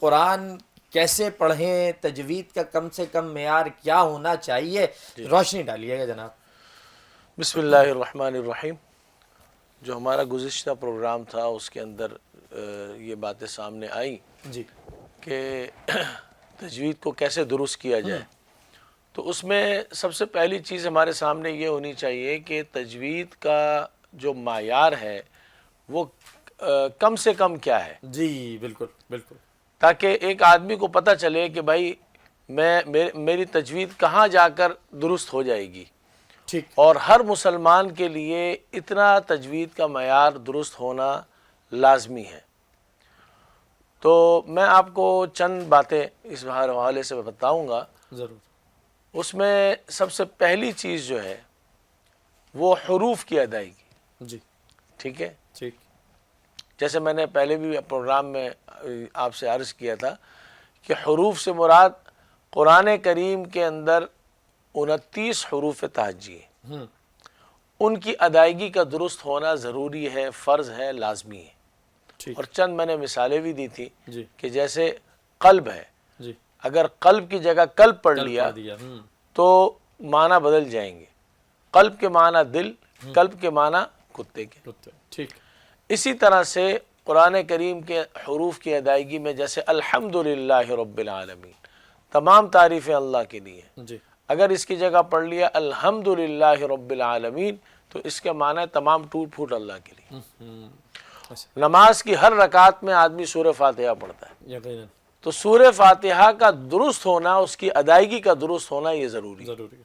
قرآن کیسے پڑھیں، تجوید کا کم سے کم معیار کیا ہونا چاہیے، روشنی ڈالیے گا جناب۔ بسم اللہ الرحمن الرحیم۔ جو ہمارا گزشتہ پروگرام تھا اس کے اندر یہ باتیں سامنے آئیں جی کہ تجوید کو کیسے درست کیا جائے، تو اس میں سب سے پہلی چیز ہمارے سامنے یہ ہونی چاہیے کہ تجوید کا جو معیار ہے وہ کم سے کم کیا ہے، جی بالکل بالکل، تاکہ ایک آدمی کو پتہ چلے کہ بھائی میری تجوید کہاں جا کر درست ہو جائے گی، ٹھیک، اور ہر مسلمان کے لیے اتنا تجوید کا معیار درست ہونا لازمی ہے۔ تو میں آپ کو چند باتیں اس حوالے سے بتاؤں گا۔ ضرور۔ اس میں سب سے پہلی چیز جو ہے وہ حروف کی ادائیگی، جی ٹھیک ہے۔ ٹھیک، جیسے میں نے پہلے بھی پروگرام میں آپ سے عرض کیا تھا کہ حروف سے مراد قرآن کریم کے اندر 29 حروف تہجی ہیں، ان کی ادائیگی کا درست ہونا ضروری ہے، فرض ہے، لازمی ہے۔ ٹھیک، اور چند میں نے مثالیں بھی دی تھی جی کہ جیسے قلب ہے، جی، اگر قلب کی جگہ قلب پڑھ کل لیا پڑھ دیا، تو معنی بدل جائیں گے۔ قلب کے معنی دل، قلب کے معنی کتے کے۔ ٹھیک، اسی طرح سے قرآن کریم کے حروف کی ادائیگی میں جیسے الحمدللہ رب العالمین، تمام تعریفیں اللہ کے لیے ہیں، جی اگر اس کی جگہ پڑھ لیا الحمدللہ رب العالمین تو اس کے معنی تمام ٹوٹ پھوٹ اللہ کے لیے۔ نماز کی ہر رکعت میں آدمی سورہ فاتحہ پڑھتا ہے، یقیناً تو سورہ فاتحہ کا درست ہونا، اس کی ادائیگی کا درست ہونا یہ ضروری ہے۔ ضروری ہے۔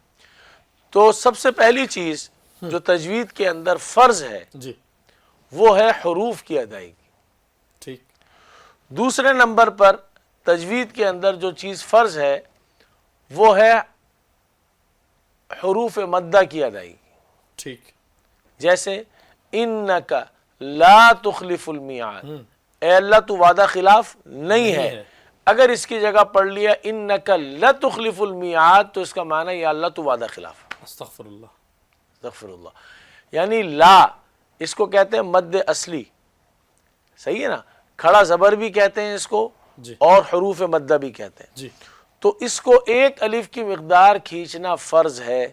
تو سب سے پہلی چیز جو تجوید کے اندر فرض ہے جی وہ ہے حروف کی ادائیگی۔ ٹھیک، دوسرے نمبر پر تجوید کے اندر جو چیز فرض ہے وہ ہے حروف مدہ کی ادائیگی۔ ٹھیک، جیسے انک لا تخلف المیعاد، اے اللہ تو وعدہ خلاف نہیں ہے، اگر اس کی جگہ پڑھ لیا انک لا تخلف المیعاد تو اس کا معنی یا اللہ تو وعدہ خلاف ہے۔ استغفر اللہ، استغفر اللہ، یعنی لا اس کو کہتے ہیں مد اصلی، صحیح ہے نا، کھڑا زبر بھی کہتے ہیں اس کو، جی اور حروف مدہ بھی کہتے ہیں۔ جی، تو اس کو ایک الف کی مقدار کھینچنا فرض ہے،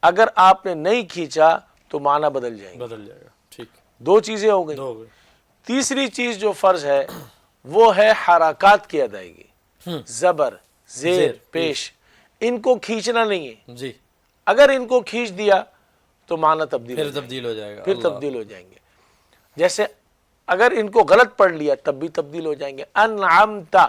اگر آپ نے نہیں کھینچا تو معنی بدل جائیں گے۔ بدل جائے گا، ٹھیک، دو چیزیں ہو گئی۔ دو ہو گئے، تیسری چیز جو فرض ہے وہ ہے حرکات کی ادائیگی، زبر، زیر، پیش، ان کو کھینچنا نہیں ہے، جی اگر ان کو کھینچ دیا تو معنی تبدیل ہو پھر جائیں گے، تبدیل ہو جائے گا، پھر تبدیل ہو جائیں گے۔ جیسے اگر ان کو غلط پڑھ لیا تب بھی تبدیل ہو جائیں گے۔ انعمتا،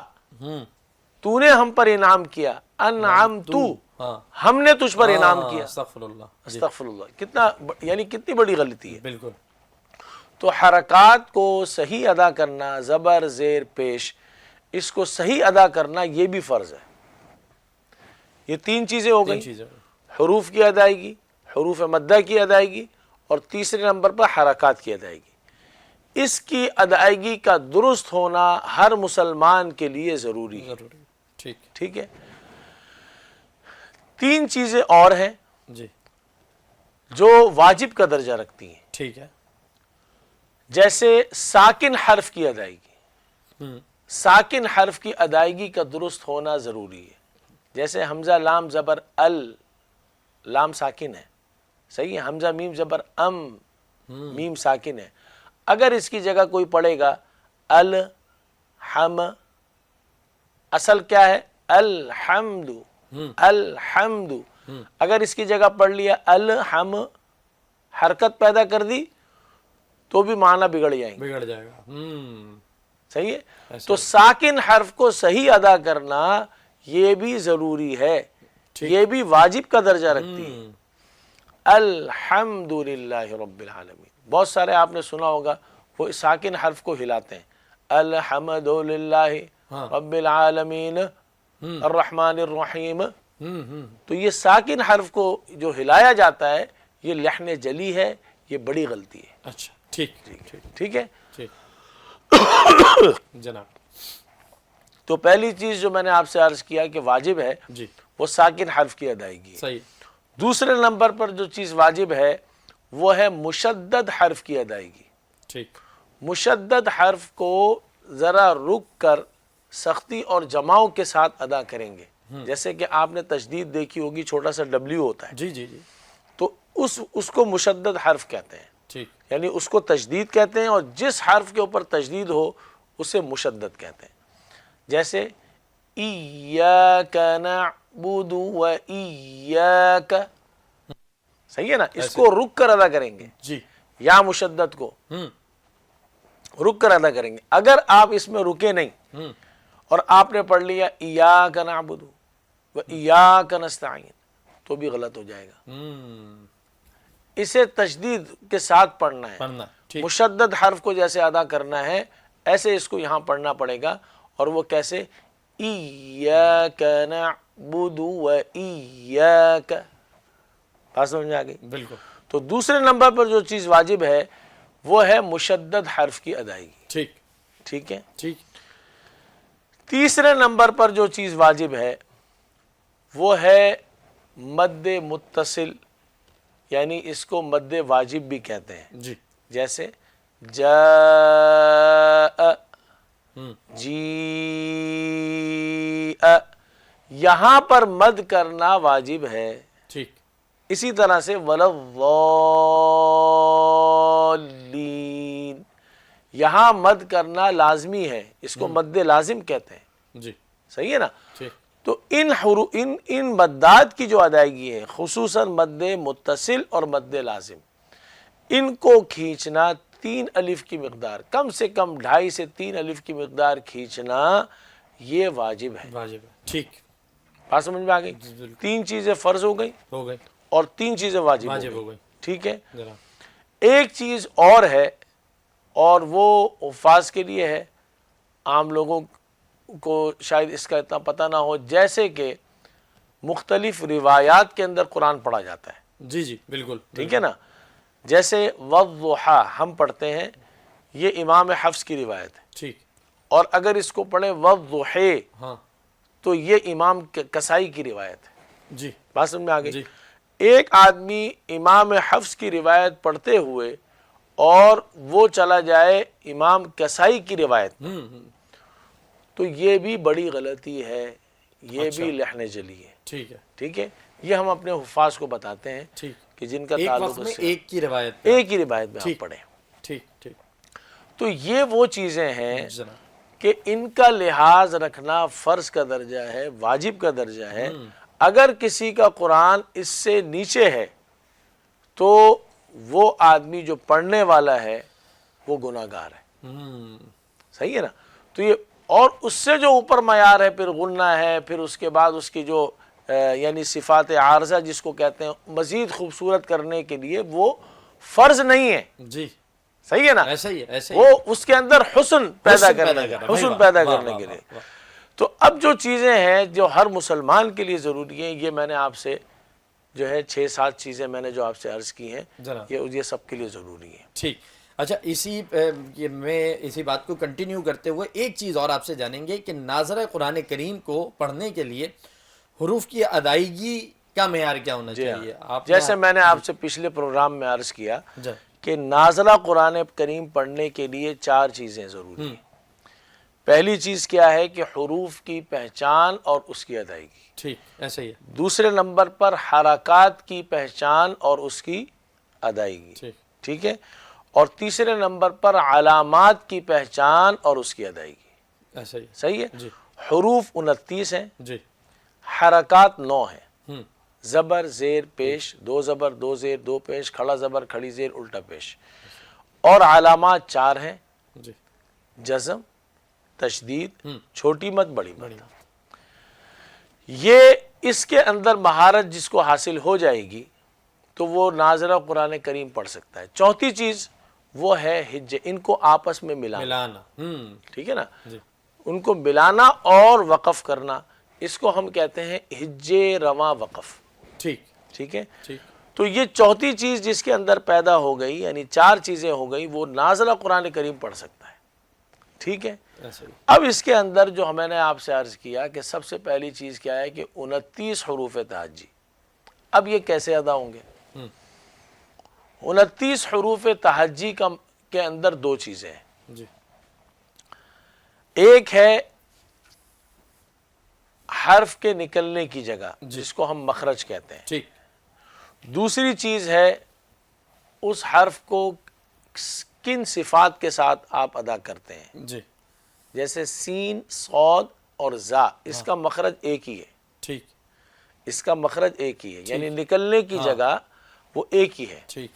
تو نے ہم پر انعام کیا، انعمتو، ہاں ہم نے تجھ پر انعام کیا۔ استغفر اللہ، استغفر اللہ، کتنا یعنی کتنی بڑی غلطی ہے۔ بالکل، تو حرکات کو صحیح ادا کرنا، زبر، زیر، پیش، اس کو صحیح ادا کرنا یہ بھی فرض ہے۔ یہ تین چیزیں ہو تین گئی، چیزیں، حروف کی ادائیگی، حروف مدہ کی ادائیگی، اور تیسرے نمبر پر حرکات کی ادائیگی۔ اس کی ادائیگی کا درست ہونا ہر مسلمان کے لیے ضروری ہے، ضروری، ٹھیک، ٹھیک ہے۔ تین چیزیں اور ہیں جی جو واجب کا درجہ رکھتی ہیں، ٹھیک ہے، جیسے ساکن حرف کی ادائیگی۔ ساکن حرف کی ادائیگی کا درست ہونا ضروری ہے، جیسے حمزہ لام زبر ال، لام ساکن ہے، صحیح ہے، حمزہ میم زبر ام، میم ساکن ہے، اگر اس کی جگہ کوئی پڑھے گا الحم، اصل کیا ہے الحمد، الحمد، اگر اس کی جگہ پڑھ لیا الحم، حرکت پیدا کر دی تو بھی معنی بگڑ جائیں گے، بگڑ جائے گا، صحیح ہے۔ تو ساکن حرف کو صحیح ادا کرنا یہ بھی ضروری ہے، یہ بھی واجب کا درجہ رکھتی ہے۔ الحمدللہ رب العالمین، بہت سارے آپ نے سنا ہوگا وہ ساکن حرف کو ہلاتے ہیں، الحمدللہ رب العالمین الرحمن الرحیم، تو یہ ساکن حرف کو جو ہلایا جاتا ہے یہ لحن جلی ہے، یہ بڑی غلطی ہے۔ اچھا، ٹھیک، ٹھیک ہے۔ ٹھیک جناب، تو پہلی چیز جو میں نے آپ سے عرض کیا کہ واجب ہے جی وہ ساکن حرف کی ادائیگی ہے۔ صحیح، دوسرے نمبر پر جو چیز واجب ہے وہ ہے مشدد حرف کی ادائیگی۔ ٹھیک، مشدد حرف کو ذرا رک کر سختی اور جماؤں کے ساتھ ادا کریں گے. جیسے کہ آپ نے تشدید دیکھی ہوگی, چھوٹا سا ڈبلیو ہوتا ہے, جی جی جی تو اس کو مشدد حرف کہتے ہیں, ٹھیک. یعنی اس کو تشدید کہتے ہیں, اور جس حرف کے اوپر تشدید ہو اسے مشدد کہتے ہیں. جیسے ایاک نعبد و ایاک, صحیح ہے نا, اس کو رک کر ادا کریں گے, جی یا مشدد کو رک کر ادا کریں گے. اگر آپ اس میں رکے نہیں اور آپ نے پڑھ لیا ایاک نعبد و ایاک نستعین, تو بھی غلط ہو جائے گا. اسے تشدید کے ساتھ پڑھنا ہے, پڑھنا, ٹھیک. مشدد حرف کو جیسے ادا کرنا ہے ایسے اس کو یہاں پڑھنا پڑے گا. اور وہ کیسے؟ ایاک نعبد و ایاک. بات سمجھ میں آ گئی؟ بالکل. تو دوسرے نمبر پر جو چیز واجب ہے وہ ہے مشدد حرف کی ادائیگی. ٹھیک ٹھیک ہے. ٹھیک. تیسرے نمبر پر جو چیز واجب ہے وہ ہے مد متصل, یعنی اس کو مد واجب بھی کہتے ہیں. جی. جیسے جاء, جی, یہاں پر مد کرنا واجب ہے. ٹھیک. اسی طرح سے وَلَضَّالِّينَ, یہاں مد کرنا لازمی ہے, اس کو مد لازم کہتے ہیں. جی. صحیح ہے نا. ٹھیک. تو ان مدات کی جو ادائیگی ہے, خصوصاً مد متصل اور مد لازم, ان کو کھینچنا 3 الف کی مقدار, کم سے کم 2.5 سے 3 الف کی مقدار کھینچنا یہ واجب ہے. واجب ہے. ٹھیک. بات سمجھ میں آ گئی؟ 3 چیزیں فرض ہو گئی ہو گئی اور 3 چیزیں واجب ہو گئی. ٹھیک ہے. ذرا ایک چیز اور ہے, اور وہ حفاظ کے لیے ہے, عام لوگوں کو شاید اس کا اتنا پتہ نہ ہو. جیسے کہ مختلف روایات کے اندر قرآن پڑھا جاتا ہے. جی جی بالکل. ٹھیک ہے نا. جیسے والضحیٰ ہم پڑھتے ہیں, یہ امام حفص کی روایت ہے. ٹھیک. اور اگر اس کو پڑھیں والضحی, ہاں. تو یہ امام کسائی کی روایت ہے. جی. بات سمجھ میں آ گئی؟ جی. ایک آدمی امام حفص کی روایت پڑھتے ہوئے اور وہ چلا جائے امام کسائی کی روایت, تو یہ بھی بڑی غلطی ہے, یہ بھی لحن جلی ہے. ٹھیک ہے. ٹھیک ہے. یہ ہم اپنے حفاظ کو بتاتے ہیں ٹھیک. کہ جن کا ایک تعلق وقت میں اس سے ایک کی روایت, ایک ہی روایت میں آپ پڑھیں. ٹھیک. ٹھیک. تو یہ وہ چیزیں ہیں جناب. کہ ان کا لحاظ رکھنا فرض کا درجہ ہے, واجب کا درجہ ہے. اگر کسی کا قرآن اس سے نیچے ہے تو وہ آدمی جو پڑھنے والا ہے وہ گناہ گار ہے. صحیح ہے نا. تو یہ, اور اس سے جو اوپر معیار ہے پھر غنہ ہے, پھر اس کے بعد اس کی جو یعنی صفات عارضہ جس کو کہتے ہیں, مزید خوبصورت کرنے کے لیے وہ فرض نہیں ہے. جی. صحیح ہے نا. ایسا ہی ہے. وہ اس کے اندر حسن پیدا کرنے کے لیے. تو اب جو چیزیں ہیں جو ہر مسلمان کے لیے ضروری ہیں, یہ میں نے آپ سے جو ہے 6-7 چیزیں میں نے جو آپ سے عرض کی ہیں, یہ سب کے لیے ضروری ہیں. ٹھیک. اچھا, میں اسی بات کو کنٹینیو کرتے ہوئے ایک چیز اور آپ سے جانیں گے کہ ناظرہ قرآن کریم کو پڑھنے کے لیے حروف کی ادائیگی کا معیار کیا ہونا چاہیے؟ جیسے میں نے آپ سے پچھلے پروگرام میں عرض کیا کہ نازلہ قرآن کریم پڑھنے کے لیے 4 چیزیں ضروری ہیں. پہلی چیز کیا ہے کہ حروف کی پہچان اور اس کی ادائیگی. ٹھیک, ایسا ہی ہے. دوسرے نمبر پر حرکات کی پہچان اور اس کی ادائیگی. ٹھیک ہے. اور تیسرے نمبر پر علامات کی پہچان اور اس کی ادائیگی. ایسا ہی. صحیح ہے. جی. حروف 29 ہیں. جی. حرکات 9 ہیں. زبر زیر پیش, 2 زبر 2 زیر 2 پیش, کھڑا زبر کھڑی زیر الٹا پیش. اور علامات 4 ہیں. جی. جزم, تشدید, چھوٹی مد, بڑی مد. یہ اس کے اندر مہارت جس کو حاصل ہو جائے گی تو وہ ناظرہ قرآن کریم پڑھ سکتا ہے. چوتھی چیز وہ ہے ہجے, ان کو آپس میں ملانا. ٹھیک ہے نا. ان کو ملانا اور وقف کرنا, اس کو ہم کہتے ہیں ہجے رواں وقف. ٹھیک. ٹھیک ہے. تو یہ چوتھی چیز جس کے اندر پیدا ہو گئی, یعنی 4 چیزیں ہو گئی, وہ نازلہ قرآن کریم پڑھ سکتا ہے. ٹھیک ہے. اب اس کے اندر جو میں نے آپ سے عرض کیا کہ سب سے پہلی چیز کیا ہے کہ 29 حروف تہجی. اب یہ کیسے ادا ہوں گے؟ 29 حروف تہجی کے اندر 2 چیزیں ہیں. ایک ہے حرف کے نکلنے کی جگہ جس کو ہم مخرج کہتے ہیں. ٹھیک. دوسری چیز ہے اس حرف کو کن صفات کے ساتھ آپ ادا کرتے ہیں. جی. جیسے سین، صاد اور زا، اس کا مخرج ایک ہی ہے. ٹھیک. اس کا مخرج ایک ہی ہے، یعنی نکلنے کی جگہ وہ ایک ہی ہے، ٹھیک.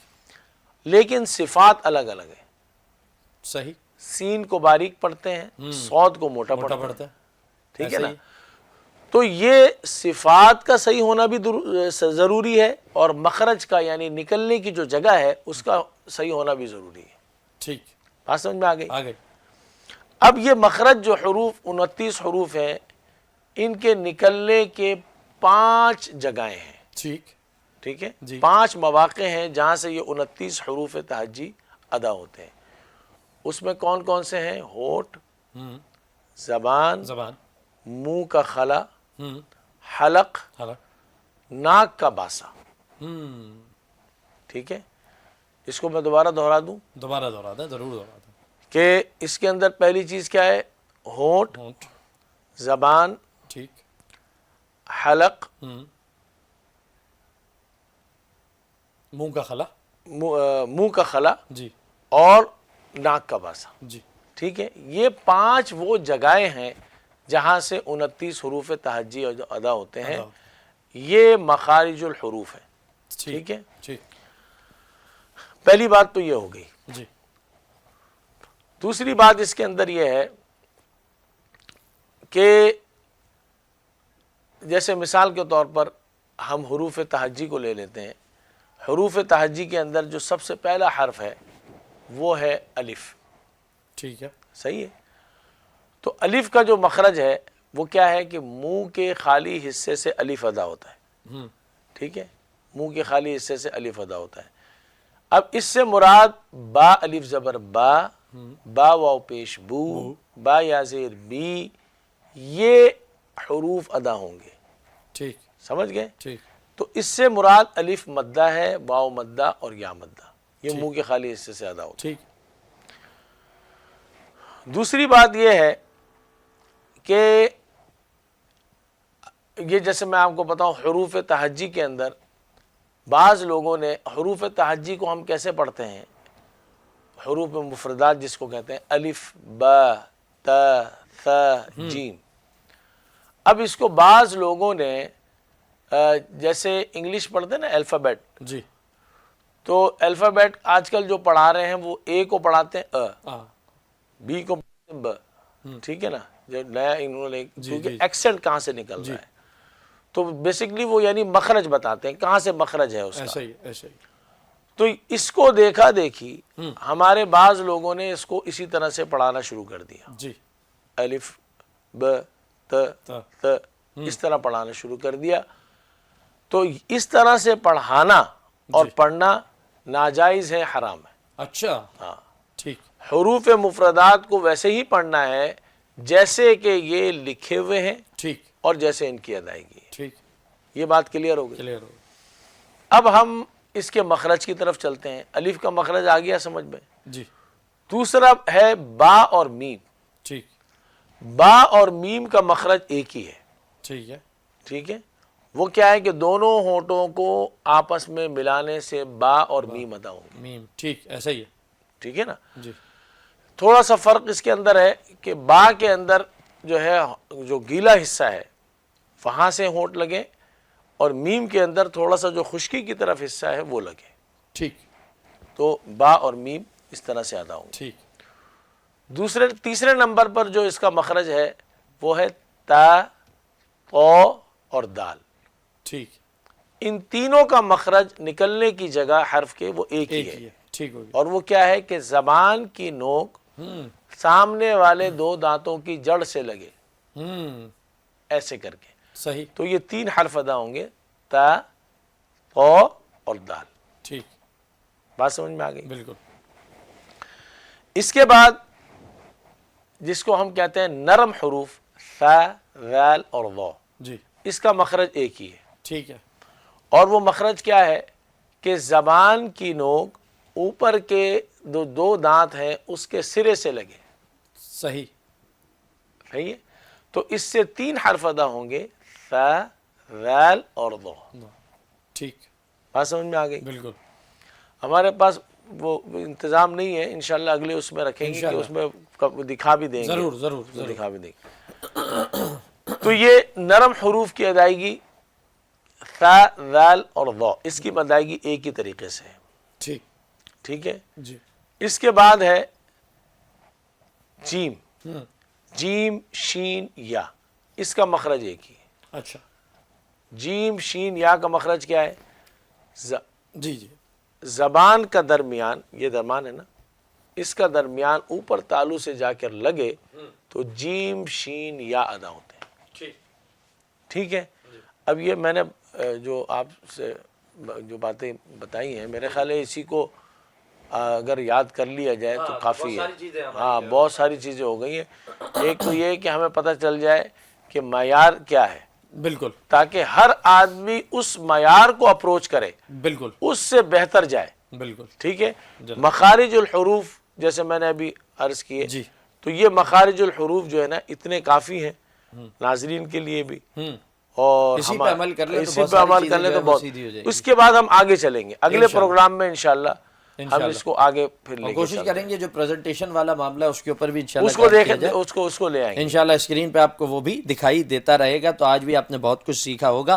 لیکن صفات الگ الگ ہے. صحیح. سین کو باریک پڑھتے ہیں، صاد کو موٹا موٹا پڑھتے پڑتا ہیں. ہے. ٹھیک ہے ایسا نا. ہی. تو یہ صفات کا صحیح ہونا بھی ضروری ہے، اور مخرج کا یعنی نکلنے کی جو جگہ ہے اس کا صحیح ہونا بھی ضروری ہے. ٹھیک. بات سمجھ میں آ گئی؟ آگے. اب یہ مخرج جو حروف 29 حروف ہیں، ان کے نکلنے کے 5 جگہیں ہیں. ٹھیک. ٹھیک ہے. جی. 5 مواقع ہیں جہاں سے یہ 29 حروف تہجی ادا ہوتے ہیں. اس میں کون کون سے ہیں؟ ہونٹ، زبان، زبان، منہ کا خلا، حلق، حلق، ناک کا باسا. ٹھیک ہے. اس کو میں دوبارہ دہرا دوں دوبارہ دہرا دیں، ضرور دہرا دیں. کہ اس کے اندر پہلی چیز کیا ہے؟ ہونٹ، ہونٹ. زبان، ٹھیک. حلق، منہ کا خلا. منہ کا خلا جی. اور ناک کا باسا. جی. ٹھیک ہے. یہ 5 وہ جگہیں ہیں جہاں سے 29 حروف تہجی ادا ہوتے ہیں. یہ مخارج الحروف ہیں. ٹھیک ہے. ٹھیک. پہلی بات تو یہ ہو گئی. جی. دوسری بات اس کے اندر یہ ہے کہ جیسے مثال کے طور پر ہم حروف تہجی کو لے لیتے ہیں. حروف تہجی کے اندر جو سب سے پہلا حرف ہے وہ ہے الف. ٹھیک ہے. صحیح ہے. تو الف کا جو مخرج ہے وہ کیا ہے کہ منہ کے خالی حصے سے الف ادا ہوتا ہے. ٹھیک ہے. منہ کے خالی حصے سے الف ادا ہوتا ہے. اب اس سے مراد با الف زبر با، با واو پیش بو، با یا زیر بی، یہ حروف ادا ہوں گے. ٹھیک. سمجھ گئے؟ ٹھیک. تو اس سے مراد الف مدہ ہے، واو مدہ اور یا مدہ، یہ منہ کے خالی حصے سے ادا ہوتا ہے. ٹھیک. دوسری بات یہ ہے کہ یہ جیسے میں آپ کو بتاؤں حروف تہجی کے اندر بعض لوگوں نے حروف تہجی کو ہم کیسے پڑھتے ہیں؟ حروف مفردات جس کو کہتے ہیں، الف، با، تا، ثا، جیم. اب اس کو بعض لوگوں نے جیسے انگلش پڑھتے ہیں نا الفابیٹ، جی. تو الفابیٹ آج کل جو پڑھا رہے ہیں وہ اے کو پڑھاتے ہیں بی کو پڑھاتے ہیں ب. ٹھیک ہے نا. جو نیا انہوں نے کیونکہ ایکسنٹ کہاں سے نکل رہا ہے، تو بیسیکلی وہ یعنی مخرج بتاتے ہیں کہاں سے مخرج ہے اس کا. ایسا ہی. ایسا ہی. تو اس کو دیکھا دیکھی ہمارے بعض لوگوں نے اس کو اسی طرح سے پڑھانا شروع کر دیا. جی. الف، ب، ت، ت، اس طرح پڑھانا شروع کر دیا. تو اس طرح سے پڑھانا اور پڑھنا ناجائز ہے، حرام ہے. اچھا. ہاں. ٹھیک. حروف مفردات کو ویسے ہی پڑھنا ہے جیسے کہ یہ لکھے ہوئے ہیں ٹھیک. اور جیسے ان کی ادائیگی ہے. ٹھیک. یہ بات کلیئر ہو گئی. کلیئر ہو. اب ہم اس کے مخرج کی طرف چلتے ہیں. الف کا مخرج آ گیا سمجھ میں. جی. دوسرا ہے با اور میم. ٹھیک. با اور میم کا مخرج ایک ہی ہے. ٹھیک ہے. ٹھیک ہے. وہ کیا ہے کہ دونوں ہونٹوں کو آپس میں ملانے سے با اور میم ادا ہوں گے. میم. ٹھیک. ایسا ہی ہے. ٹھیک ہے نا. جی. تھوڑا سا فرق اس کے اندر ہے کہ با کے اندر جو ہے جو گیلا حصہ ہے وہاں سے ہونٹ لگے، اور میم کے اندر تھوڑا سا جو خشکی کی طرف حصہ ہے وہ لگے. ٹھیک. تو با اور میم اس طرح سے ادا ہوں گے. ٹھیک. تیسرے نمبر پر جو اس کا مخرج ہے وہ ہے تا، تو اور دال. ٹھیک. ان تینوں کا مخرج نکلنے کی جگہ حرف کے وہ ایک ہی ہے. ٹھیک ہو گیا. اور وہ کیا ہے کہ زبان کی نوک سامنے والے 2 دانتوں کی جڑ سے لگے، ایسے کر کے. صحیح. تو یہ 3 حرف ادا ہوں گے، تا، تو اور دال. ٹھیک. بات سمجھ میں آ گئی؟ بالکل. اس کے بعد جس کو ہم کہتے ہیں نرم حروف، ثا، غال اور ضا، جی. اس کا مخرج ایک ہی ہے. ٹھیک ہے. اور وہ مخرج کیا ہے کہ زبان کی نوک اوپر کے 2 دانت ہیں اس کے سرے سے لگے. صحیح. صحیح ہے. تو اس سے 3 حرف ادا ہوں گے، ثا ذال اور ضو. ٹھیک، بات سمجھ میں آ گئی؟ بالکل. ہمارے پاس وہ انتظام نہیں ہے، انشاءاللہ اگلے اس میں رکھیں گے کہ اس میں دکھا بھی دیں گے. ضرور ضرور ضرور. دکھا بھی دیں گے. تو یہ نرم حروف کی ادائیگی ثا ذال اور ضو، اس کی ادائیگی ایک ہی طریقے سے ہے. ٹھیک. ٹھیک ہے. جی. اس کے بعد ہے جیم. جیم شین یا، اس کا مخرج ایک ہی ہے. اچھا. جیم شین یا کا مخرج کیا ہے؟ جی جی. زبان کا درمیان، یہ درمیان ہے نا، اس کا درمیان اوپر تالو سے جا کر لگے تو جیم شین یا ادا ہوتے ہیں. ٹھیک ہے. اب یہ میں نے جو آپ سے جو باتیں بتائی ہیں، میرے خیال ہے اسی کو اگر یاد کر لیا جائے تو کافی ہے. ہاں بہت ساری چیزیں ہو گئی ہیں. ایک تو یہ کہ ہمیں پتہ چل جائے کہ معیار کیا ہے، بالکل، تاکہ ہر آدمی اس معیار کو اپروچ کرے، بالکل، اس سے بہتر جائے. بالکل. ٹھیک ہے. مخارج الحروف جیسے میں نے ابھی عرض کیے، جی. تو یہ مخارج الحروف جو ہے نا اتنے کافی ہیں ناظرین کے لیے بھی، اور اسی پہ عمل کر لیں تو اسی بہت پہ ساری عمل چیزیں کر لیں جو تو ہے وہ بہت. سیدھی ہو جائیں گی. اس کے بعد ہم آگے چلیں گے اگلے پروگرام میں انشاءاللہ ہم انشاءاللہ. اس کو آگے پھر لے کے کوشش کریں گے جو پریزنٹیشن والا معاملہ ہے اس کے اوپر بھی انشاءاللہ اس کو کام کیا دیکھیں، جائے. اس کو لے آئیں گے انشاءاللہ اسکرین پہ آپ کو وہ بھی دکھائی دیتا رہے گا. تو آج بھی آپ نے بہت کچھ سیکھا ہوگا.